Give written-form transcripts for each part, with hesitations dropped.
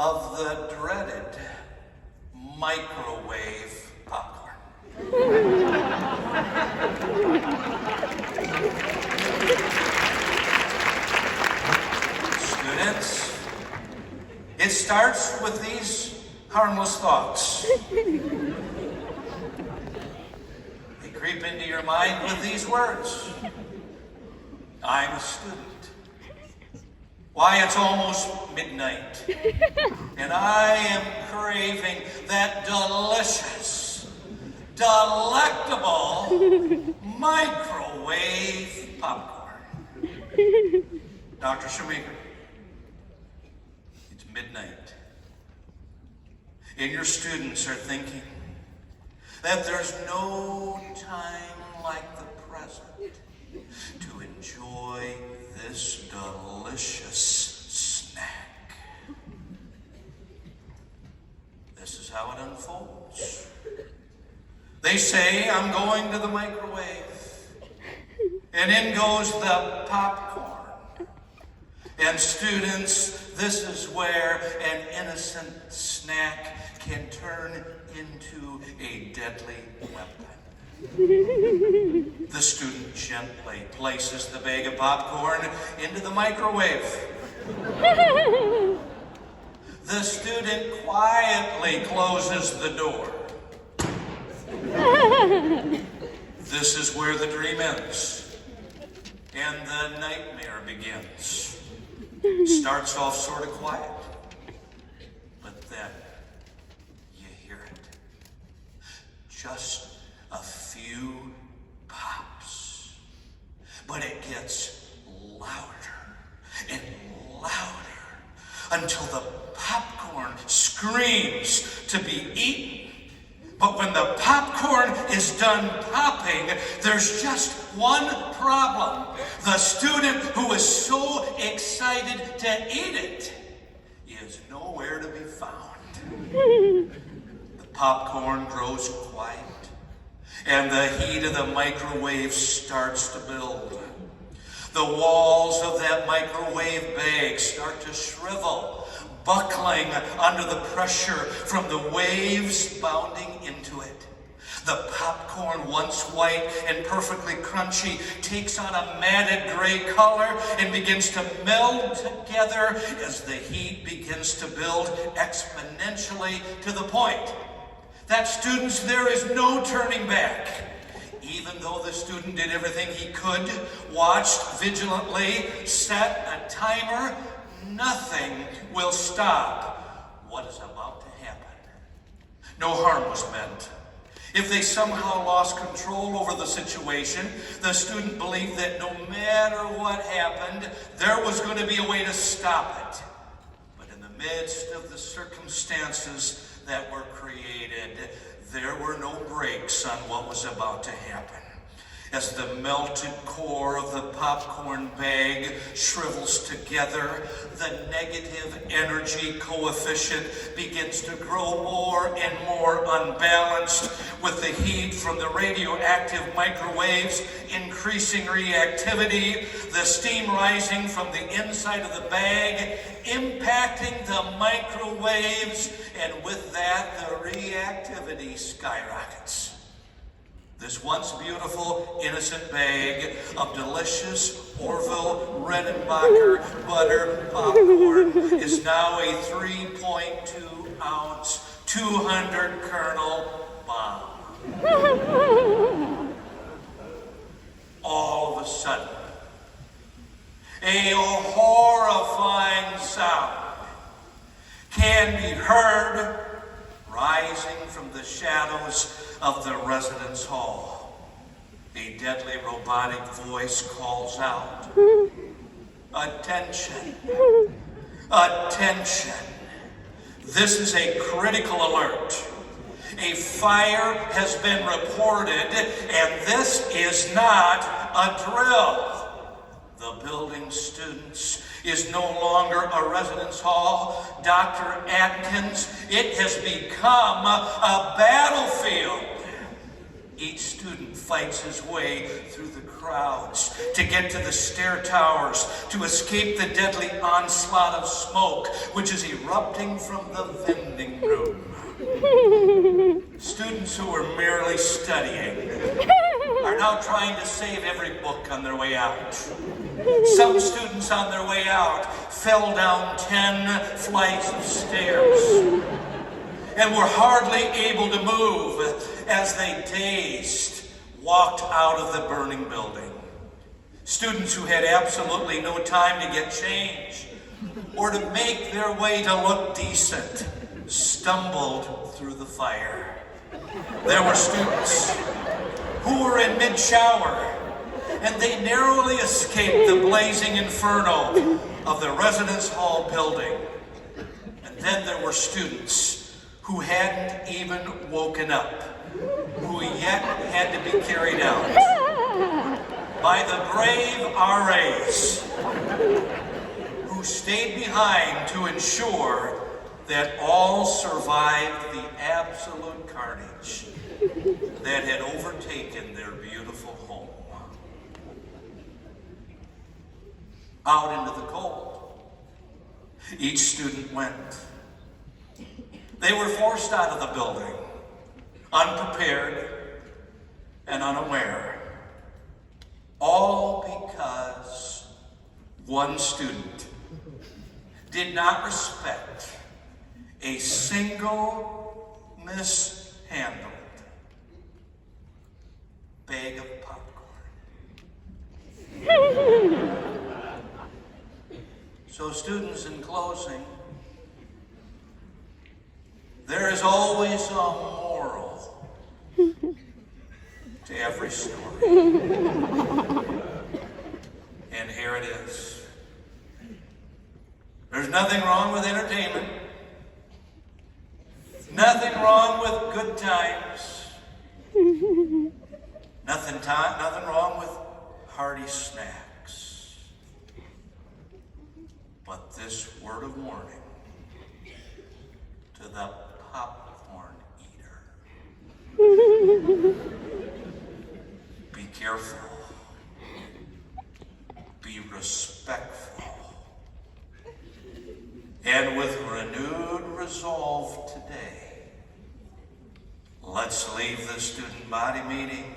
of the dreaded microwave popcorn. Students, it starts with these harmless thoughts. They creep into your mind with these words. I'm a student. Why, it's almost midnight, and I am craving that delicious, delectable microwave popcorn. Dr. Shoemaker, it's midnight, and your students are thinking that there's no time like the present to enjoy this delicious snack. This is how it unfolds. They say, I'm going to the microwave, and in goes the popcorn. And students, this is where an innocent snack can turn into a deadly weapon. The student gently places the bag of popcorn into the microwave. The student quietly closes the door. This is where the dream ends and the nightmare begins. Starts off sort of quiet, but then you hear it. Just a few pops, but it gets louder and louder until the popcorn screams to be eaten. But when the popcorn is done popping, there's just one problem. The student who is so excited to eat it is nowhere to be found. The popcorn grows quiet, and the heat of the microwave starts to build. The walls of that microwave bag start to shrivel, buckling under the pressure from the waves bounding into it. The popcorn, once white and perfectly crunchy, takes on a matted gray color and begins to meld together as the heat begins to build exponentially to the point that, students, there is no turning back. Even though the student did everything he could, watched vigilantly, set a timer, nothing will stop what is about to happen. No harm was meant. If they somehow lost control over the situation, the student believed that no matter what happened, there was going to be a way to stop it. But in the midst of the circumstances that were created, there were no brakes on what was about to happen. As the melted core of the popcorn bag shrivels together, the negative energy coefficient begins to grow more and more unbalanced, with the heat from the radioactive microwaves increasing reactivity, the steam rising from the inside of the bag, impacting the microwaves, and with that, the reactivity skyrockets. This once beautiful, innocent bag of delicious Orville Redenbacher butter popcorn is now a 3.2-ounce, 200-kernel bomb. All of a sudden, a horrifying sound can be heard rising from the shadows of the residence hall. A deadly robotic voice calls out, "Attention, attention. This is a critical alert. A fire has been reported, and this is not a drill. The building, students, is no longer a residence hall. Dr. Atkins, it has become a battlefield. Each student fights his way through the crowds to get to the stair towers, to escape the deadly onslaught of smoke which is erupting from the vending room. Students who were merely studying are now trying to save every book on their way out. Some students on their way out fell down 10 flights of stairs and were hardly able to move as they, dazed, walked out of the burning building. Students who had absolutely no time to get change or to make their way to look decent stumbled through the fire. There were students who were in mid-shower, and they narrowly escaped the blazing inferno of the residence hall building. And then there were students who hadn't even woken up, who yet had to be carried out by the brave RAs who stayed behind to ensure that all survived the absolute carnage that had overtaken their beautiful home. Out into the cold, each student went. They were forced out of the building, unprepared and unaware, all because one student did not respect a single mishandled bag of popcorn. So students, in closing, there is always a moral to every story. And here it is. There's nothing wrong with entertainment. Nothing wrong with good times. Nothing wrong with hearty snacks. But this word of warning to the popcorn eater. Be careful. Be respectful. And with renewed resolve today, let's leave the student body meeting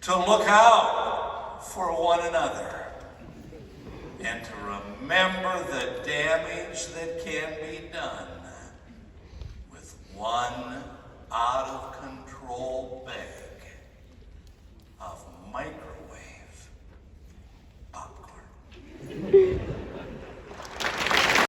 to look out for one another and to remember the damage that can be done with one out-of-control bag of microwave popcorn.